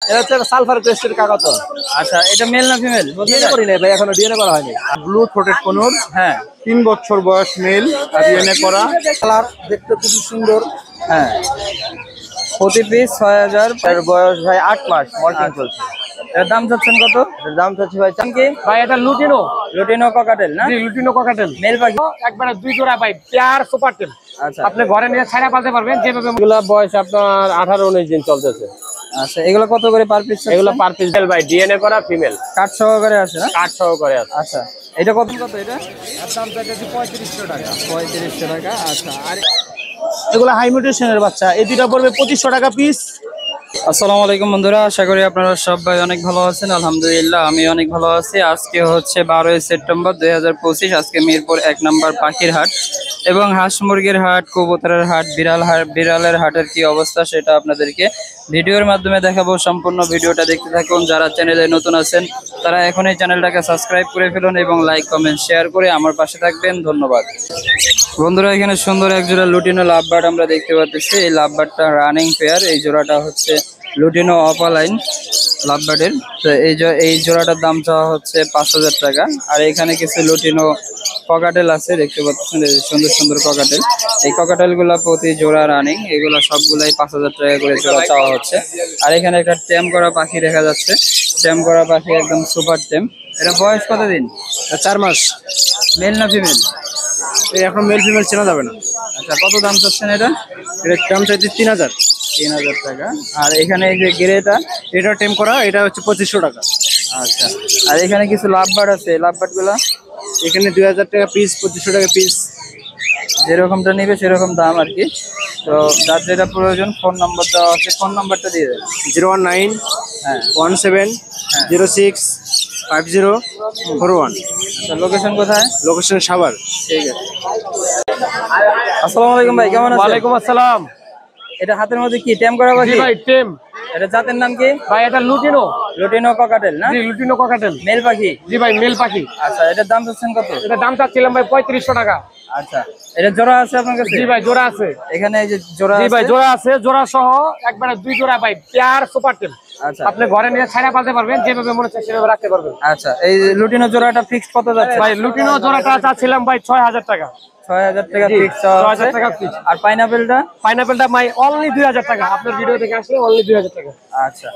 এটা হচ্ছে সালফার ক্রেস্টের কাকাতুয়া। আচ্ছা, এটা মেল না ফিমেল? ডিএনএ করি নাই ভাই, এখনো ডিএনএ করা হয়নি। ব্লু থ্রোটেড কোনুর, হ্যাঁ 3 বছর বয়স, মেল, ডিএনএ করা, কালার দেখতে খুব সুন্দর। হ্যাঁ, প্রতি পিস 6000। এর বয়স ভাই 8 মাস, মল্টিং চলছে। এর দাম চাচ্ছেন কত? এর দাম চাচ্ছি ভাই কি ভাই এটা লুটিনো, লুটিনো ককাটেল না? জি লুটিনো ককাটেল মেল পাখি একবারে 2 জোড়া ভাই, পেয়ার সুপার টেল। আচ্ছা আপনি ঘরে নিয়ে ছাড়া পালতে পারবেন যেভাবে। এগুলা বয়স আপনার 18-19 দিন চলতেছে। আচ্ছা, এগুলো কত করে পার পিস? এগুলো পার পিস মেল ভাই, ডিএনএ করা ফিমেল, কাঠ সহকারে আছে না? কাঠ সহকারে আছে। আচ্ছা, এটা কত কত? এটা এর দাম চাইতেছি 3500 টাকা। 3500 টাকা। আচ্ছা, আর এগুলো হাই মিউটেশনের বাচ্চা, এই দুইটা পড়বে 2500 টাকা পিস। আসসালামু আলাইকুম বন্ধুরা, আশা করি আপনারা সবাই অনেক ভালো আছেন। আলহামদুলিল্লাহ আমি অনেক ভালো আছি। আজকে হচ্ছে 12ই সেপ্টেম্বর 2025। আজকে মিরপুর 1 নম্বর পাখির হাট এবং হাঁস মুরগির হাট, কবুতরের হাট, বিড়ালের হাটের কি অবস্থা সেটা আপনাদেরকে ভিডিওর মাধ্যমে দেখাবো। সম্পূর্ণ ভিডিওটা দেখতে থাকুন। যারা চ্যানেলে নতুন আছেন তারা এখনই চ্যানেলটাকে সাবস্ক্রাইব করে ফেলুন এবং লাইক কমেন্ট শেয়ার করে আমার পাশে থাকবেন। ধন্যবাদ বন্ধুরা। এখানে সুন্দর এক জোড়া লুটিনো লাভবার্ড আমরা দেখতে পাচ্ছি। এই লাভবার্ডটা রানিং পেয়ার। এই জোড়াটা হচ্ছে লুটিনো অপালাইন লাভবার্ডের। তো এই জোড়াটার দাম চাওয়া হচ্ছে 5000 টাকা। আর এখানে কিছু লুটিনো ককাটেল আছে, দেখতে পাচ্ছেন সুন্দর সুন্দর ককাটেল। এই ককাটেল গুলা প্রতি জোড়া রানিং, এগুলা সবগুলাই 5000 টাকা করে জোড়া চাওয়া হচ্ছে। আর এখানে একটা টেম করা পাখি দেখা যাচ্ছে। টেম করা পাখি একদম সুপার টেম। এটা বয়স কতদিন? 4 মাস। মেল না ফিমেল? এখন মেল ফিমেল চেনা যাবে না। আচ্ছা, কত দাম চাচ্ছেন এটা? এর দাম চাইছি 3000। 3000 টাকা। আর এখানে এই যে গ্রেটা, এটা টেম করা, এটা হচ্ছে 2500 টাকা। আচ্ছা, আর এখানে কিছু লাভবার্ড আছে। লাভবার্ড গুলা এখানে 2000 টাকা পিস, 2500 টাকা পিস। যেরকমটা নিবে সেরকম দাম আর কি। তো যার যেটা প্রয়োজন ফোন নাম্বার দেওয়া আছে, ফোন নাম্বারটা দিয়ে দেন। 019 হ্যাঁ 17 06 5041। লোকেশন কোথায়? লোকেশন সাভার। ঠিক আছে। আসসালামু আলাইকুম ভাই, কেমন আছেন? ওয়ালাইকুম আসসালাম। এটা হাতের মধ্যে কি টেম করা পাখি? জি ভাই টেম। এটা জাতের নাম কি ভাই এটা লুটিনো। লুটিনো ককাটেল না? জি লুটিনো ককাটেল, মেল পাখি? জি ভাই মেল পাখি। আচ্ছা, এটার দাম চাচ্ছেন কত? এটা দাম চাচ্ছিলাম ভাই 3500 টাকা। আচ্ছা, এটা জোড়া আছে আপনার কাছে? জি ভাই জোড়া আছে। এখানে এই যে জোড়া জি ভাই আছে? জোড়া আছে, জোড়া সহ একবারে 2 জোড়া ভাই, পেয়ার সুপার টেম। আচ্ছা আপনি ঘরে নিয়ে ছাড়া পালতে পারবেন যেভাবে মনে চায় সেভাবে রাখতে পারবেন। আচ্ছা, এই লুটিনো জোড়াটা ফিক্স কত যাচ্ছে? ভাই লুটিনো জোড়াটা চাচ্ছিলাম ভাই 6000 টাকা। 6000 টাকা জি, ফিক্স 6000 টাকা ফিক্স। আর পাইনাপেলটা? পাইনাপেলটা ভাই অনলি 2000 টাকা। আপনার ভিডিও দেখে আসলে অনলি 2000 টাকা। আচ্ছা,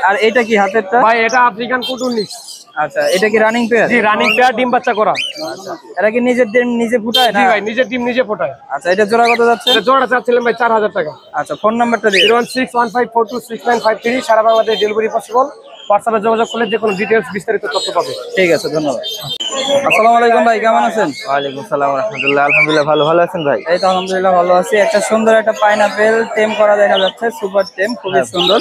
আর এইটা কি হাতেরটা? ভাই এটা আফ্রিকান কুটুনিস। আচ্ছা, এটা কি রানিং পেয়ার? জি রানিং পেয়ার, ডিম বাচ্চা করা। আচ্ছা, এরা কি নিজের ডিম নিজে ফুটায় না? জি ভাই নিজের ডিম নিজে ফোটায়। আচ্ছা, এটা জোড়া কত যাচ্ছে? এটা জোড়াটা চাচ্ছিলাম ভাই 4000 টাকা। আচ্ছা, ফোন নাম্বারটা দিন। 01615426953। সারা বাংলাদেশ ডেলিভারি পসিবল। হোয়াটসঅ্যাপে যোগাযোগ করলে যে কোনো ডিটেইলস বিস্তারিত তথ্য পাবে। ঠিক আছে, ধন্যবাদ। আসসালামু আলাইকুম ভাই, কেমন আছেন? ওয়ালাইকুম সালাম রাহমাতুল্লাহ। আলহামদুলিল্লাহ ভালো আছেন ভাই? এই তো আলহামদুলিল্লাহ ভালো আছি। একটা সুন্দর একটা পাইনাপেল টেম করা দেখা যাচ্ছে, সুপার টেম, খুবই সুন্দর।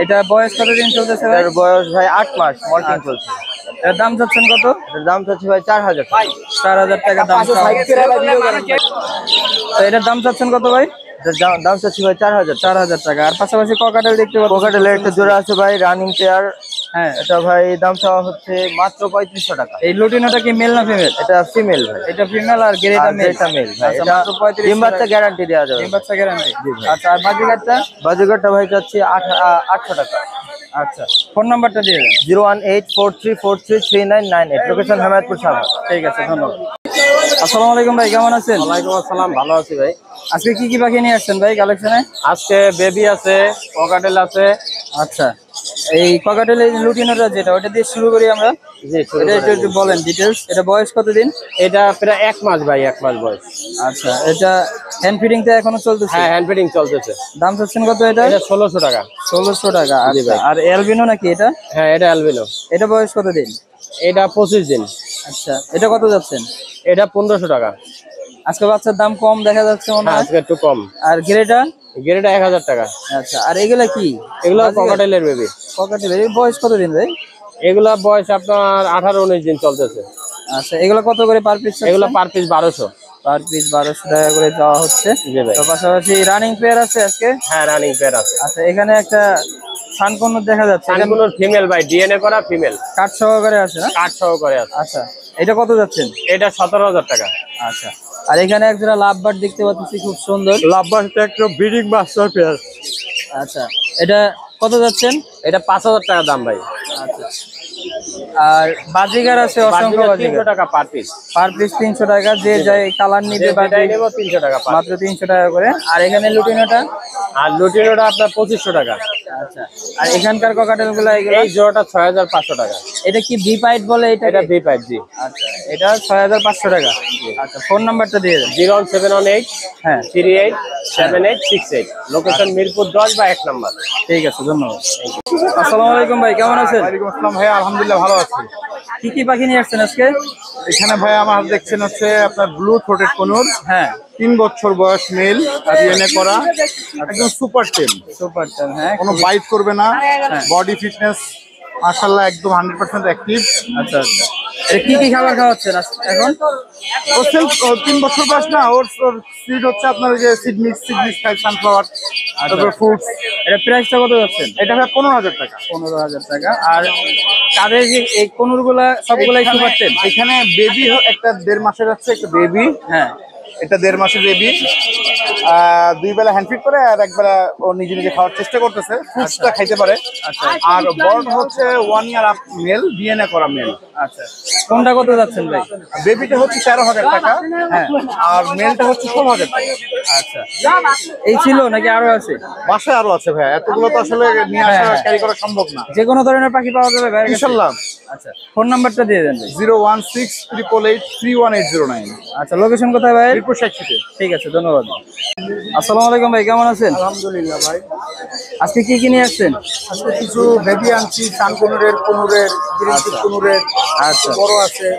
এটা বয়স কতদিন চলতেছে ভাই? এর বয়স ভাই 8 মাস, মল্টিং চলছে। এর দাম চাচ্ছেন কত? এর দাম চাচ্ছি ভাই 4000 টাকা। 4000 টাকা দাম চাওয়া হচ্ছে। তো এটার দাম চাচ্ছেন কত ভাই? এর দাম চাচ্ছি ভাই 4000 টাকা। 4000 টাকা। আর পাশাপাশি ককাটেল দেখতে পাচ্ছি। কোকাটেলের একটা জোড়া আছে ভাই, রানিং পেয়ার। হ্যাঁ, এটা ভাই দাম চাওয়া হচ্ছে মাত্র 3500 টাকা। এই লুটিনোটা কি মেল না ফিমেল? এটা ফিমেল ভাই। এটা ফিমেল আর গ্রেটা মেল? এটা মেল ভাই। আচ্ছা, এটা মাত্র 3500 ডিম বাচ্চা গ্যারান্টি দেওয়া যাবে। ডিম বাচ্চা গ্যারান্টি? জি ভাই। আচ্ছা, আর বাজিগারটা? বাজুগারটা ভাই চাচ্ছি 800 টাকা। আচ্ছা, ফোন নাম্বারটা দিয়ে দেন। 01843433998। লোকেশন হেমায়তপুর সাভার। ঠিক আছে, ধন্যবাদ। আসসালামু আলাইকুম ভাই, কেমন আছেন? ওয়ালাইকুম আসসালাম, ভালো আছি ভাই। আজকে কি কি পাখি নিয়ে আসছেন ভাই কালেকশনে? আজকে বেবি আছে, ককাটেল আছে। আচ্ছা, এই ককাটেল লুটিনোটা যেটা, ওটা দিয়ে শুরু করি আমরা। জি এটা একটু বলেন ডিটেলস। এটা বয়স কতদিন? এটা প্রায় 1 মাস ভাই, 1 মাস বয়স। আচ্ছা, এটা হ্যান্ড ফিডিং তে এখনো চলতেছে? হ্যাঁ হ্যান্ড ফিডিং চলতেছে। দাম চাচ্ছেন কত এটা? এটা 1600 টাকা। 1600 টাকা। জি আচ্ছা, ভাই। আর এলবিনো নাকি এটা? হ্যাঁ এটা অ্যালবিনো। এটা বয়স কতদিন? এটা 25 দিন। আচ্ছা, এটা কত যাচ্ছেন? এটা 1500 টাকা। আজকে বাচ্চার দাম কম দেখা যাচ্ছে মনে হ্যাঁ হয়। আজকে একটু কম। আর গ্রেটা? গেরেটা 1000 টাকা। আচ্ছা, আর এগুলা কি? এগুলো ককাটেলের বেবি। ককাটেল। এর বয়স কতদিন ভাই? এগুলা বয়স আপনার 18-19 দিন চলতেছে। আচ্ছা, এগুলা কত করে পার পিস? এগুলো পার পিস 1200। পার পিস 1200 টাকা করে দেওয়া হচ্ছে। জি ভাই। তো পাশাপাশি রানিং পেয়ার আছে আজকে? হ্যাঁ রানিং পেয়ার আছে। আচ্ছা, এখানে একটা সানকোন দেখা যাচ্ছে। এটা সানকুনোর ফিমেল ভাই, ডিএনএ করা ফিমেল, কাঠ সহকারে আছে না? কাঠ সহকারে আছে। আচ্ছা, এটা কত যাচ্ছেন? এটা 17000 টাকা। আচ্ছা, আর এখানে একজোড়া লাভবার্ড দেখতে পাচ্ছি, খুব সুন্দর। লাভবার্ড একটা ব্রিডিং মাস্টার পেয়ার। আচ্ছা, এটা কত যাচ্ছেন? এটা 5000 টাকা দাম ভাই। আচ্ছা। আর বাজিগার আছে অসংখ্য বাজিগার, 300 টাকা পার পিস। পার পিস 300 টাকা, যে যাই কালার নিবে এটাই নেব 300 টাকা পার। মাত্র 300 টাকা করে। আর এখানে লুটিনোটা, আর লুটিনোটা আপনার 2500 টাকা। আচ্ছা। আর এখানকার ককাটেল গুলো এগুলো এই জোড়াটা 6500 টাকা। এটা কি ভি পাইট বলে? এটা ভি পাইপ জি। আচ্ছা, এটা 6500 টাকা। আচ্ছা, ফোন নাম্বারটা দিয়ে দেন। 01718 হ্যাঁ 387868। লোকেশন মিরপুর 10 বা 1 নম্বর। ঠিক আছে, ধন্যবাদ। আসসালামু আলাইকুম ভাই, কেমন আছেন? ওয়ালাইকুম আসসালাম ভাই, আলহামদুলিল্লাহ ভালো আছি। কি কি পাখি নিয়ে আসছেন আজকে? এখানে ভাই আমার হাতে দেখছেন হচ্ছে আপনার ব্লু থ্রোটেড কনুর, হ্যাঁ 3 বছর বয়স, মেল, ডিএনএ করা, একদম সুপার টেম। সুপার টেন, হ্যাঁ কোনো বাইট করবে না, বডি ফিটনেস মাশাআল্লাহ একদম 100% অ্যাক্টিভ। আচ্ছা আচ্ছা। এটা কি কি খাবার খাওয়াচ্ছেন এখন? ও সেলফ 3 বছর বয়স না, ওর সিড হচ্ছে আপনার ওই যে সিড মিক্স খাই, সানফ্লাওয়ার, তারপর ফ্রুটস। এটা প্রাইসটা কত যাচ্ছেন? এটা ভাই 15000 টাকা। 15000 টাকা। আর তাদের যে এই কোনুরগুলা সবগুলাই সুপার টেন? এখানে বেবি একটা 1.5 মাসের আছে, একটা বেবি। হ্যাঁ এটা 1.5 মাসের বেবি, 2 বেলা হ্যান্ড ফিড করে আর 1 বেলা ও নিজে নিজে খাওয়ার চেষ্টা করতেছে, ফ্রুটসটা খাইতে পারে। আর বড় হচ্ছে 1 ইয়ার আপ মেল, ডিএনএ করা মেল। আচ্ছা, কোনটা কত যাচ্ছেন ভাই? বেবিটা হচ্ছে 13000 টাকা, হ্যাঁ, আর মেলটা হচ্ছে 16000 টাকা। আচ্ছা, এই ছিল নাকি আরো আছে? বাসায় আরো আছে ভাই, এতগুলো তো আসলে নিয়ে আসা ক্যারি করা সম্ভব না। যে কোনো ধরনের পাখি পাওয়া যাবে ভাই? ইনশাআল্লাহ। আচ্ছা, ফোন নাম্বারটা দিয়ে দেন ভাই। 01688318009। আচ্ছা, লোকেশন কোথায় ভাই? মিরপুর 60-তে। ঠিক আছে, ধন্যবাদ। আসসালামু আলাইকুম ভাই, কেমন আছেন? আলহামদুলিল্লাহ ভাই, আজকে কি কি নিয়ে আসছেন? আজকে কিছু বেবি আনছি, সান কনুরের, গ্রিন চিক কনুরের, আচ্ছা বড় আছে।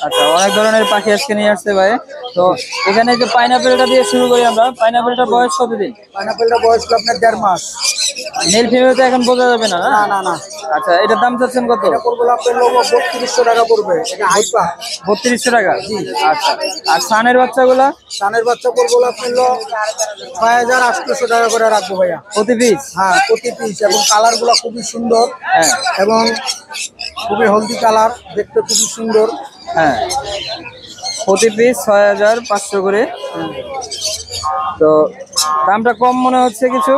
আচ্ছা, অনেক ধরনের পাখি আজকে নিয়ে আসছে ভাই। তো এখানে যে পাইনাপেলটা দিয়ে শুরু করি আমরা। পাইনাপেলটার বয়স কতদিন? পাইনাপেলটা বয়স হলো আপনার 1.5 মাস। মেল ফিমেল তো এখন বোঝা যাবে না, না না না, আচ্ছা, এটার দাম চাচ্ছেন কত? এটা পড়বে আপনার লোক 3200 টাকা পড়বে। এটা হাইপা 3200 টাকা। আচ্ছা, আর সানের বাচ্চাগুলা? সানের বাচ্চা পড়বে আপনার লোক 6800 টাকা করে রাখবো ভাইয়া প্রতি পিস? হ্যাঁ, প্রতি পিস। এবং কালার গুলা খুবই সুন্দর, হ্যাঁ এবং খুবই হলদি কালার, দেখতে খুবই সুন্দর। হ্যাঁ, প্রতি পিস 6500 করে। তো দামটা কম মনে হচ্ছে কিছু?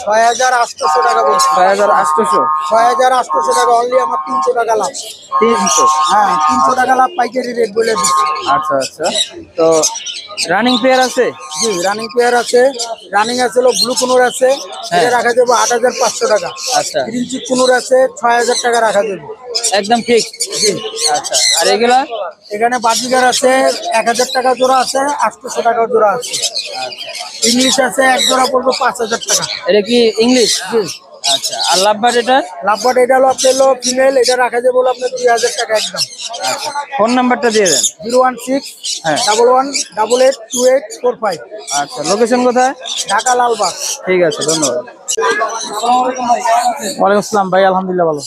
6800 টাকা বলছি। 6800। 6800 টাকা অনলি, আমার 300 টাকা লাভ। 300? হ্যাঁ, 300 টাকা লাভ, পাইকারি রেট বলে দিচ্ছি। আচ্ছা আচ্ছা। তো রানিং পেয়ার আছে? জি, রানিং পেয়ার আছে। রানিং আছে হলো ব্লু কুনুর আছে, এটা রাখা যাবো 8500 টাকা। আচ্ছা, গ্রিন চিক কুনুর আছে 6000 টাকা রাখা যাবে একদম ফিক্সড? জি। আচ্ছা, আর এগুলা? এখানে বাজিগার আছে 1000 টাকা জোড়া আছে, 800 টাকা জোড়া আছে। ইংলিশ আছে, এক জোড়া পড়বে 5000 টাকা। এটা কি ইংলিশ? জি। আচ্ছা, আর লাভবার্ড এটা? লাভবার্ড এটা হলো আপনার হলো ফিমেল, এটা রাখা যাবে হলো আপনার 2000 টাকা একদম। আচ্ছা, ফোন নাম্বারটা দিয়ে দেন। 016 হ্যাঁ 11882845। আচ্ছা, লোকেশন কোথায়? ঢাকা লালবাগ। ঠিক আছে, ধন্যবাদ। আসসালামু আলাইকুম ভাই, কেমন আছেন? ওয়ালাইকুম আসসালাম ভাই, আলহামদুলিল্লাহ ভালো।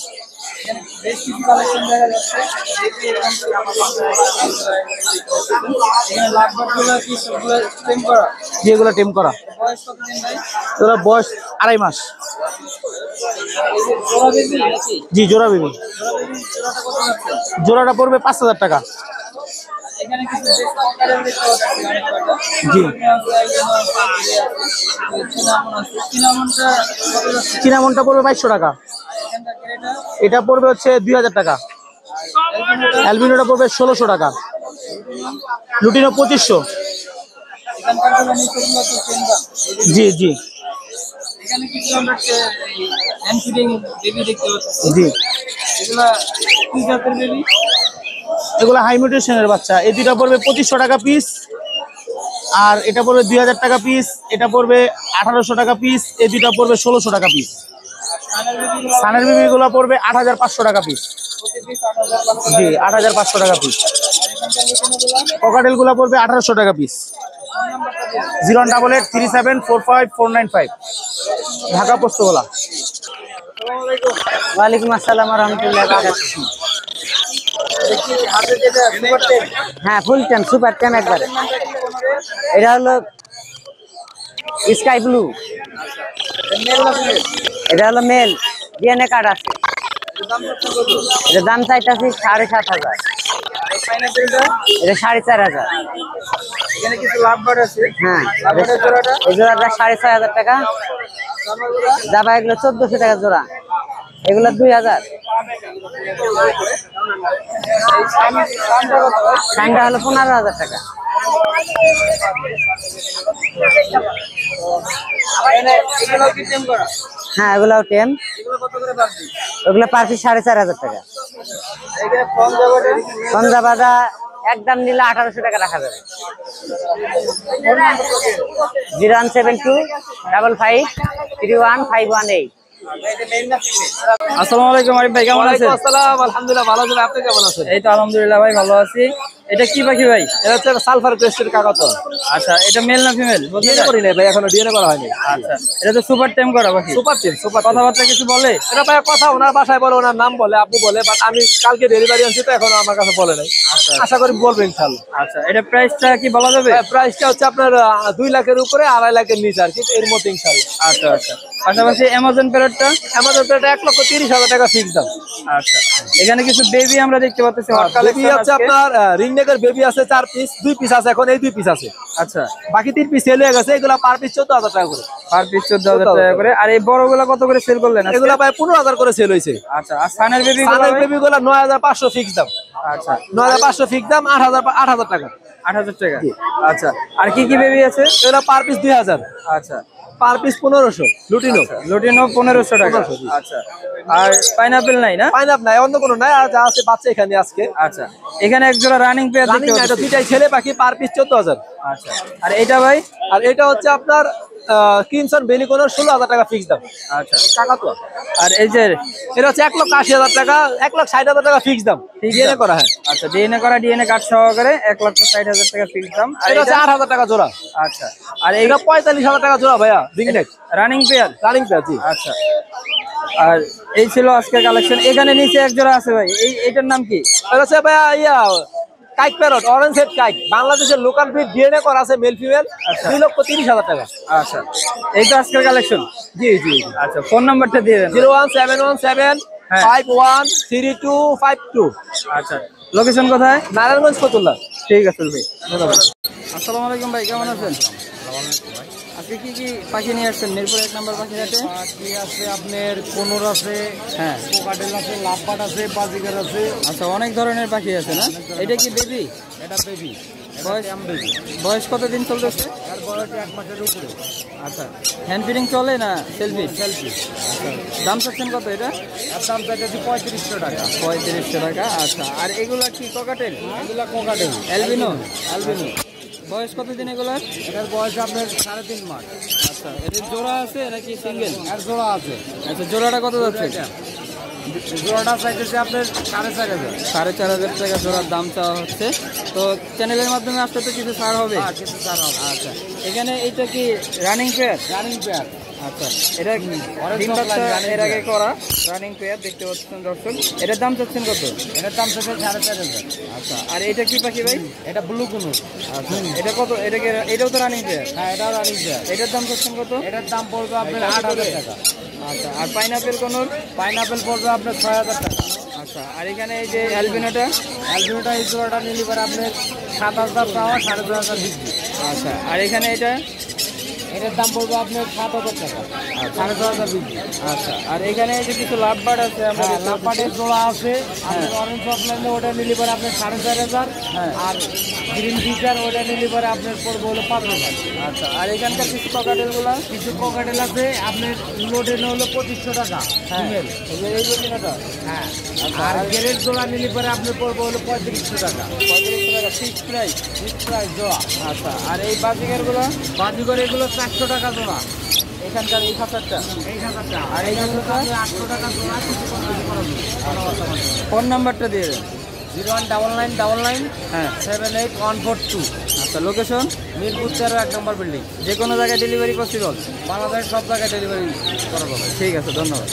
বেশ কিছু কালেকশন দেখা যাচ্ছে। এখানে লাভবার্ডগুলো কি সবগুলো টেম করা? যেগুলো টেম করা, বয়স কতদিন ভাই? এগুলো বয়স 2.5 মাস। জোড়া বেবি নাকি? জি, জোড়া বেবি। জোড়া বেবি, জোড়াটা কত যাচ্ছে? জোড়াটা পড়বে 5000 টাকা। এখানে কিছু বেশ কালারের দেখতে পাচ্ছি অনেক কয়টা। জি। সিনামন আছে। সিনামনটা কত যাচ্ছে? চিনামনটা পড়বে 2200 টাকা। এখানটা এটা এটা পড়বে হচ্ছে 2000 টাকা। অ্যালবিনোটা পড়বে 1600 টাকা। লুটিনো 2500। এখানকার গুলো নিচেগুলো তো সেম দাম। জি জি এখানে কিছু আমরা হ্যান্ড ফিডিং বেবি দেখতে পাচ্ছি। জি, এগুলা কি জাতের বেবি? এগুলো হাই মিউটেশনের বাচ্চা। এই দুইটা পড়বে 2500 টাকা পিস, আর এটা পড়বে 2000 টাকা পিস। এটা পড়বে 1800 টাকা পিস। এই দুইটা পড়বে 1600 টাকা পিস। সানের বেবি গুলো পড়বে 8500 টাকা পিস। জি, 8500 টাকা পিস। ককাটেল গুলো পড়বে 1800 টাকা পিস। 01883745495, ঢাকা পোস্তগোলা। ওয়ালাইকুম আসসালাম রহমতুল্লাহ। হ্যাঁ, ফুল টেম, সুপার টেম একবারে। এটা হলো স্কাই ব্লু, এটা হলো মেল, ডিএনএ কার্ড আছে। এটা দাম চাইতেছি 7500। এটা 4500। এখানে কিছু লাভবার্ড আছে। হ্যাঁ, লাভবার্ডের জোড়াটা এই জোড়াটা 6500 টাকা। জাবা এগুলো 1400 টাকা জোড়া, এগুলো 2000। সানটা হলো 15,000 টাকা। হ্যাঁ এগুলাও টেম, ওগুলো পার পিস 4,500 টাকা। পঞ্জাবাদা একদম নিলে 1800 টাকা রাখা যাবে। 01725531518। আসসালামু আলাইকুম আরিফ ভাই, কেমন আছেন? আসসালাম, আলহামদুলিল্লাহ ভালো আছেন, আপনি কেমন আছেন? এই তো আলহামদুলিল্লাহ ভাই ভালো আছি। এটা কি পাখি ভাই? এটা হচ্ছে সালফার ক্রেস্টের কাকাতুয়া। আচ্ছা, এটা মেল না ফিমেল? ডিএনএ করি নাই ভাই, এখনো ডিএনএ করা হয়নি। আচ্ছা, এটা তো সুপার টেম করা পাখি। সুপার টিম, সুপার কথাবার্তা কিছু বলে? এটা ভাই কথা ওনার বাসায় বলে, ওনার নাম বলে, আপু বলে, বাট আমি কালকে ডেলিভারি আনছি তো এখনো আমার কাছে বলে নাই। আশা করি বলবেন ইনশাআল্লাহ। আচ্ছা, এটা প্রাইসটা কি বলা যাবে? প্রাইসটা হচ্ছে আপনার 2 লাখের উপরে, 2.5 লাখের নিচে আর কি, এর মধ্যে ইনশাআল্লাহ। আচ্ছা আচ্ছা, পাশাপাশি অ্যামাজন প্যারটটা? আমাদের তো এটা 1,30,000 টাকা ফিক্স দাম। আচ্ছা, এখানে কিছু বেবি আমরা দেখতে পাচ্ছি। বেবি হচ্ছে আপনার রিংনেকের বেবি আছে 4 পিস, 2 পিস আছে এখন, এই 2 পিস আছে। আচ্ছা, বাকি 3 পিস সেল হয়ে গেছে, এগুলা পার পিস 14,000 টাকা করে। পার পিস 14,000 টাকা করে। আর এই বড়গুলা কত করে সেল করলেন আজকে? এগুলা ভাই 15,000 করে সেল হয়েছে। আচ্ছা, আর সানের বেবি? সানের বেবি গুলা 9,500 ফিক্স দাম। আচ্ছা, 9,500 ফিক্স দাম, 8,000 টাকা। 8,000 টাকা। আচ্ছা, আর কি কি বেবি আছে? এগুলা পার পিস 2,000, আচ্ছা, পার পিস 1500 লুটিনো। লুটিনো 1500 টাকা। আচ্ছা, আর পাইনাপেল নাই না? পাইনাপ নাই, অন্য কোনো নাই, আর যা আছে বাচ্চা এখানে আজকে। আচ্ছা, এখানে এক জোড়া রানিং পেয়ার দেখতে এটা পাচ্ছি। দুইটাই ছেলে পাখি, পার পিস 14,000। আচ্ছা, আর এটা ভাই? আর এটা হচ্ছে আপনার কিনসন বেলিকোনোর 16,000 টাকা ফিক্স দাম। আচ্ছা, কাকাতুয়া। আর এই যে এটা হচ্ছে 1,80,000 টাকা, 1,60,000 টাকা ফিক্স দাম। ডিএনএ করা, হ্যাঁ। আচ্ছা, ডিএনএ করা, ডিএনএ কার্ড সহকারে 1,60,000 টাকা ফিক্স দাম। আর এটা হচ্ছে 8,000 টাকা জোড়া। আচ্ছা, আর এই এটা 45,000 টাকা জোড়া ভাইয়া, ringneck running pair? Running pair, জি। আচ্ছা, আর এই ছিল আজকের কালেকশন। এখানে নিচে এক জোড়া আছে ভাই, এইটার নাম কি? এটা হচ্ছে ভাইয়া ইয়া কাইক প্যারট, অরেঞ্জ হেড কাইক, বাংলাদেশের লোকাল ব্রিড, ডিএনএ করা আছে, মেল ফিমেল, 2,30,000 টাকা। আচ্ছা, এই তো আজকের কালেকশন। জি জি। আচ্ছা, ফোন নাম্বারটা দিয়ে দেন। 01717513252। আচ্ছা, লোকেশন কোথায়? নারায়ণগঞ্জ ফতুল্লা। ঠিক আছে ভাই, ধন্যবাদ। আসসালামু আলাইকুম ভাই, কেমন আছেন? আজকে কি কি পাখি নিয়ে আসছেন মিরপুর 1 নম্বর পাখি হাটে? পাখি আছে আপনার কোনোর আছে, হ্যাঁ, কোকাটেল আছে, লাভবাট আছে, বাজিগার আছে। আচ্ছা, অনেক ধরনের পাখি আছে না? এটা কি বেবি? এটা বেবি, বয়স কতদিন চলতেছে? এর বয়স 1 মাসের উপরে। আচ্ছা, হ্যান্ড ফিডিং চলে না সেলফি? সেলফি। আচ্ছা, দাম চাচ্ছেন কত এটা? এর দাম চাইতেছি 3500 টাকা। 3500 টাকা। আচ্ছা, আর এগুলা কি ককাটেল? এগুলা কোকাটেল, অ্যালবিনো? অ্যালবিনো। বয়স কতদিন এগুলার? এটার বয়স আপনার 3.5 মাস। আচ্ছা, এদের জোড়া আছে নাকি সিঙ্গেল? এর জোড়া আছে। আচ্ছা, জোড়াটা কত যাচ্ছে? জোড়াটা চাইতেছি আপনার 4,500। 4,500 টাকা জোড়ার দাম চাওয়া হচ্ছে। তো চ্যানেলের মাধ্যমে আসলে তো কিছু ছাড় হবে? কিছু ছাড় হবে। আচ্ছা, এখানে এইটা কি রানিং পেয়ার? Running pair. আচ্ছা, এটা ডিম বাচ্চা এর আগে করা রানিং পেয়ার দেখতে পাচ্ছেন দর্শক। এটার দাম চাচ্ছেন কত? এটার দাম চাইছে 4,500। আচ্ছা, আর এটা কি পাখি ভাই? এটা ব্লু কুনুর। আচ্ছা, এটা কত? এটাও তো রানিং পেয়ার? হ্যাঁ, এটাও রানিং পেয়ার। এটার দাম চাচ্ছেন কত? এটার দাম পড়বে আপনার 8,000 টাকা। আচ্ছা, আর পাইনাপেল কোনোর? পাইনাপেল পড়বে আপনার 6,000 টাকা। আচ্ছা, আর এখানে এই যে অ্যালবিনোটা? অ্যালবিনোটা এই জোড়াটা নিলে পরে আপনার 7,000 পাওয়া, 2,500 বিক্রি। আচ্ছা, আর এখানে এটা? এটার দাম পড়বে আপনার 7,000 টাকা, 6,500 বিক্রি। আচ্ছা, আর এখানে এই যে কিছু লাভবার্ড আছে আমরা দেখতে পাচ্ছি। লাভবাটের জোড়া আছে আপনার অরেঞ্জ অফলাইনে, ওটা নিলে পরে আপনার 4,500। হ্যাঁ। আর গ্রিন ফিচার ওটা নিলে পরে আপনার পড়বে হলো 5,000। আচ্ছা, আর এখানকার কিছু ককাটেলগুলা? কিছু পকেটেল আছে আপনার লোডে হলো 2,500 টাকা ফিমেল। এই জমিনাটা? হ্যাঁ। আর গ্রেড জোড়া নিলে পরে আপনার পড়বে হলো 3500 টাকা। 3500 টাকা ফিক্স প্রাইস? ফিক্স প্রাইস জোড়া। আচ্ছা, আর এই বাজিগারগুলো? বাজিগর এগুলো 400 টাকা জোড়া। এখানকার এই খাঁচারটা? এই হাজারটা। আর এই খাঁচাটা? 800 টাকা জোড়া, কিছু কম বেশি করা যাবে। ফোন নাম্বারটা দিয়ে দেন। 019999 হ্যাঁ, 78142। আচ্ছা, লোকেশন? মিরপুর 13 1 নম্বর বিল্ডিং। যে কোনো জায়গায় ডেলিভারি পসিবল? বাংলাদেশের সব জায়গায় ডেলিভারি করা যাবে। ঠিক আছে, ধন্যবাদ।